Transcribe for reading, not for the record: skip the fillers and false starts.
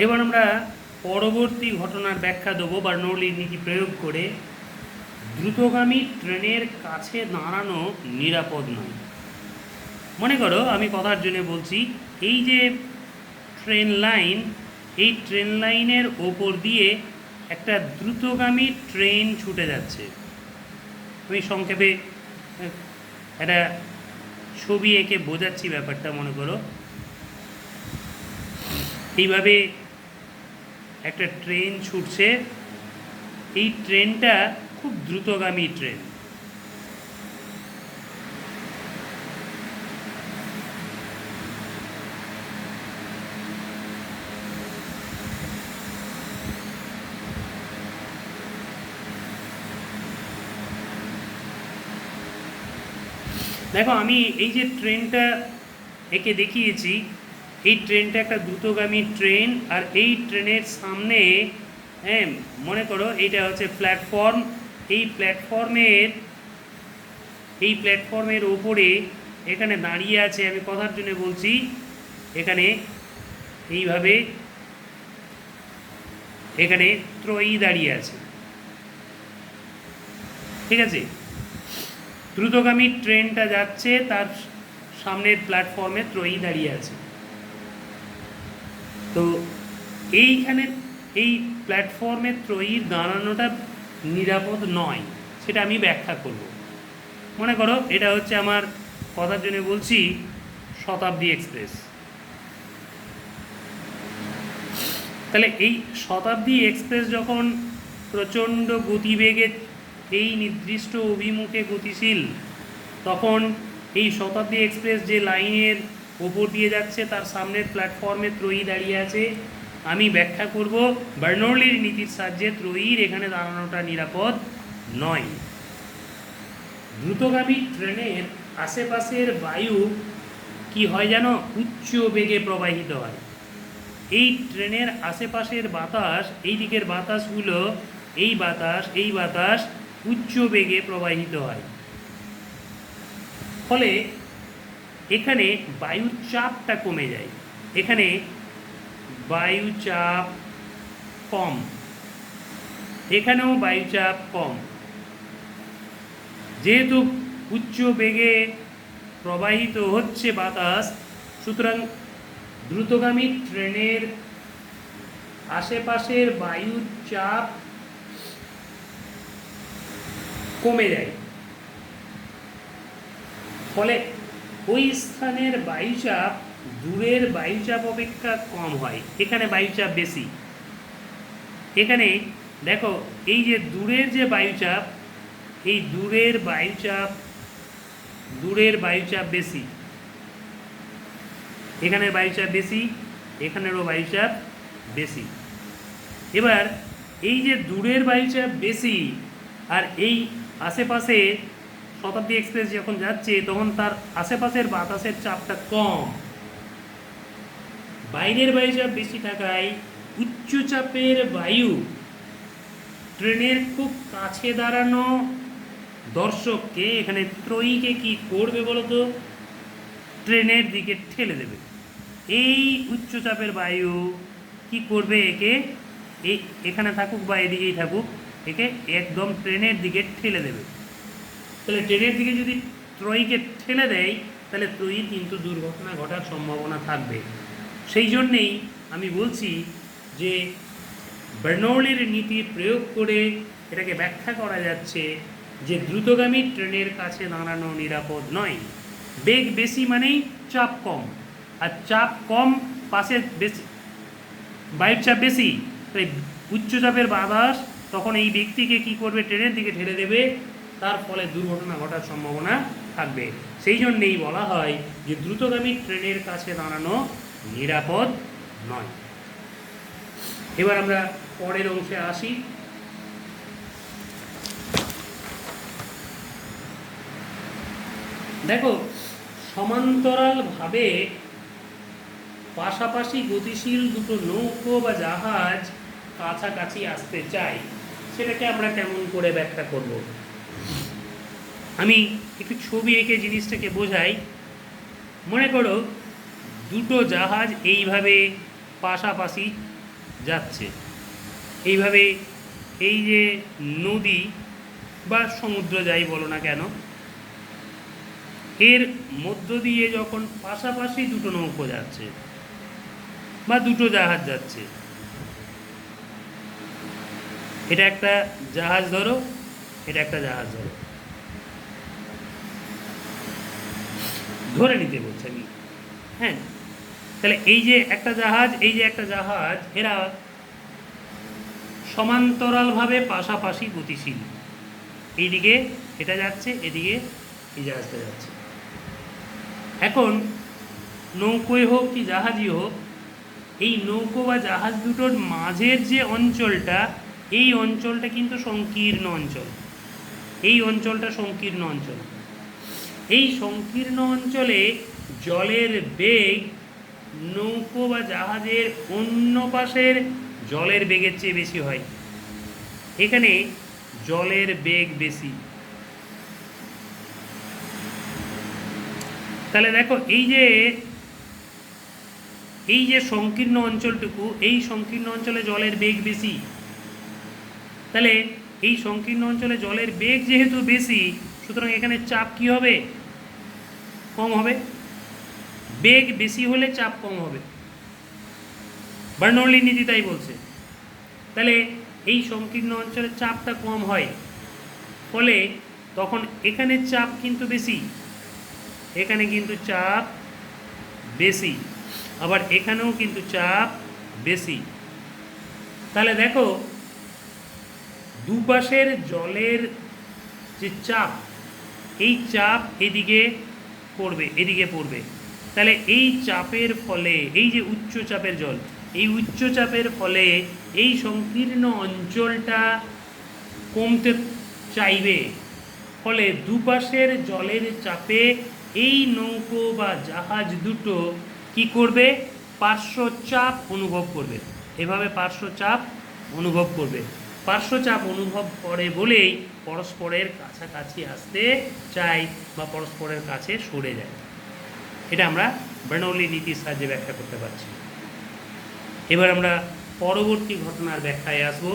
এবার আমরা পরবর্তী ঘটনার ব্যাখ্যা দেবো বার্নৌলির নীতি প্রয়োগ করে। দ্রুতগামী ট্রেনের কাছে দাঁড়ানো নিরাপদ নয়। মনে করো, আমি কথার জন্য বলছি, এই যে ট্রেন লাইন, এই ট্রেন লাইনের ওপর দিয়ে একটা দ্রুতগামী ট্রেন ছুটে যাচ্ছে। আমি সংক্ষেপে একটা ছবি এঁকে বোঝাচ্ছি ব্যাপারটা। মনে করো, এইভাবে একটা ট্রেন ছুটছে। এই ট্রেনটা খুব দ্রুতগামী ট্রেন। দেখো, আমি এই যে ট্রেনটা একে দেখিয়েছি, এই ট্রেনটা একটা দ্রুতগামী ট্রেন। আর এই ট্রেনের সামনে মনে করো এইটা হচ্ছে প্ল্যাটফর্ম। এই প্ল্যাটফর্মের ওপরে এখানে দাঁড়িয়ে আছে, আমি কথার জন্য বলছি, এখানে এইভাবে এখানে ত্রয়ী দাঁড়িয়ে আছে। ঠিক আছে, দ্রুতগামী ট্রেনটা যাচ্ছে, তার সামনের প্ল্যাটফর্মে ত্রয়ী দাঁড়িয়ে আছে। তো এইখানে এই প্ল্যাটফর্মে ত্রয়ীর দাঁড়ানোটা নিরাপদ নয়, সেটা আমি ব্যাখ্যা করব। মনে করো এটা হচ্ছে, আমার কথার জন্য বলছি, শতাব্দী এক্সপ্রেস। তাহলে এই শতাব্দী এক্সপ্রেস যখন প্রচণ্ড গতিবেগে এই নির্দিষ্ট অভিমুখে গতিশীল, তখন এই শতাব্দী এক্সপ্রেস যে লাইনের ওপর দিয়ে যাচ্ছে তার সামনের প্ল্যাটফর্মে ত্রয়ী দাঁড়িয়ে আছে। আমি ব্যাখ্যা করব বার্নৌলির নীতির সাহায্যে ত্রয়ীর এখানে দাঁড়ানোটা নিরাপদ নয়। দ্রুতগামী ট্রেনের আশেপাশের বায়ু কি হয় জানো? উচ্চ বেগে প্রবাহিত হয়। এই ট্রেনের আশেপাশের বাতাস, এই দিকের বাতাসগুলো, এই বাতাস উচ্চ বেগে প্রবাহিত হয়। ফলে এখানে বায়ুর চাপটা কমে যায়। এখানে বায়ু চাপ কম, এখানেও বায়ু চাপ কম। যেহেতু উচ্চ বেগে প্রবাহিত হচ্ছে বাতাস, সুতরাং দ্রুতগামী ট্রেনের আশেপাশের বায়ুর চাপ কমে যায়। ফলে ওই স্থানের বায়ুচাপ দূরের বায়ুচাপ অপেক্ষা কম হয়, এখানে বায়ুচাপ বেশি। এখানে দেখো, এই যে দূরের যে বায়ুচাপ, এই দূরের বায়ুচাপ বেশি, এখানের বায়ুচাপ বেশি, এখানেরও বায়ুচাপ বেশি। এবার এই যে দূরের বায়ুচাপ বেশি, আর এই আশেপাশে শতাব্দী এক্সপ্রেস যখন যাচ্ছে তখন তার আশেপাশের বাতাসের চাপটা কম। বাইরের বায়ুচাপ বেশি থাকায় উচ্চচাপের বায়ু ট্রেনের খুব কাছে দাঁড়ানো দর্শককে, এখানে ত্রয়ীকে কি করবে বলতো? ট্রেনের দিকে ঠেলে দেবে। এই উচ্চচাপের বায়ু কি করবে? একে এখানে থাকুক বা এদিকেই থাকুক, একে একদম ট্রেনের দিকে ঠেলে দেবে। তাহলে ট্রেনের দিকে যদি ত্রয়ীকে ঠেলে দেয়, তাহলে ত্রয়ীর কিন্তু দুর্ঘটনা ঘটার সম্ভাবনা থাকবে। সেই জন্যেই আমি বলছি যে বার্নৌলির নীতি প্রয়োগ করে এটাকে ব্যাখ্যা করা যাচ্ছে যে দ্রুতগামী ট্রেনের কাছে দাঁড়ানো নিরাপদ নয়। বেগ বেশি মানেই চাপ কম, আর চাপ কম পাশে বেশি, বায়ুর চাপ বেশি, তাই উচ্চচাপের বাতাস তখন এই ব্যক্তিকে কি করবে? ট্রেনের দিকে ঠেলে দেবে, তার ফলে দুর্ঘটনা ঘটার সম্ভাবনা থাকবে। সেই জন্যেই বলা হয় যে দ্রুতগামী ট্রেনের কাছে দাঁড়ানো নিরাপদ নয়। এবার আমরা পরের অংশে আসি। দেখো, সমান্তরালভাবে পাশাপাশি গতিশীল দুটো নৌকো বা জাহাজ কাছাকাছি আসতে চাই, সেটাকে আমরা কেমন করে ব্যাখ্যা করব? আমি একটু ছবি এঁকে জিনিসটাকে বোঝাই। মনে করো দুটো জাহাজ এইভাবে পাশাপাশি যাচ্ছে। এইভাবে এই যে নদী বা সমুদ্র যাই বলো না কেন, এর মধ্য দিয়ে যখন পাশাপাশি দুটো নৌকো যাচ্ছে বা দুটো জাহাজ যাচ্ছে, এটা একটা জাহাজ ধরো, এটা একটা জাহাজ ধরো, ধরে নিতে বলছি আমি। হ্যাঁ, তাহলে এই যে একটা জাহাজ, এই যে একটা জাহাজ, এরা সমান্তরালভাবে পাশাপাশি গতিশীল। এইদিকে এটা যাচ্ছে, এদিকে এই জাহাজটা যাচ্ছে। এখন নৌকোই হোক কি জাহাজই হোক, এই নৌকো বা জাহাজ দুটোর মাঝের যে অঞ্চলটা, এই অঞ্চলটা কিন্তু সংকীর্ণ অঞ্চল। এই অঞ্চলটা সংকীর্ণ অঞ্চল। এই সংকীর্ণ অঞ্চলে জলের বেগ নৌকো বা জাহাজের অন্য পাশের জলের বেগের চেয়ে বেশি হয়। এখানে জলের বেগ বেশি। তাহলে দেখো এই যে সংকীর্ণ অঞ্চলটুকু, এই সংকীর্ণ অঞ্চলে জলের বেগ বেশি। তাহলে এই সংকীর্ণ অঞ্চলে জলের বেগ যেহেতু বেশি, সুতরাং এখানে চাপ কি হবে? কম হবে। বেগ বেশি হলে চাপ কম হবে, বার্নৌলির নীতি তাই বলছে। তাহলে এই সংকীর্ণ অঞ্চলে চাপটা কম হয়, ফলে তখন এখানে চাপ কিন্তু বেশি, এখানে কিন্তু চাপ বেশি, আবার এখানেও কিন্তু চাপ বেশি। তাহলে দেখো দুপাশের জলের যে চাপ, এই চাপ এদিকে পড়বে, এদিকে পড়বে। তাহলে এই চাপের ফলে, এই যে উচ্চ চাপের জল, এই উচ্চ চাপের ফলে এই সংকীর্ণ অঞ্চলটা কমতে চাইবে। ফলে দুপাশের জলের চাপে এই নৌকো বা জাহাজ দুটো কি করবে? পার্শ্বচাপ অনুভব করবে। এভাবে পার্শ্বচাপ অনুভব করবে। পার্শ্বচাপ অনুভব করে বলেই পরস্পরের কাছাকাছি আসতে চায় বা পরস্পরের কাছে সরে যায়। এটা আমরা বার্নৌলির নীতির সাহায্যে ব্যাখ্যা করতে পারছি। এবার আমরা পরবর্তী ঘটনার ব্যাখ্যায় আসব।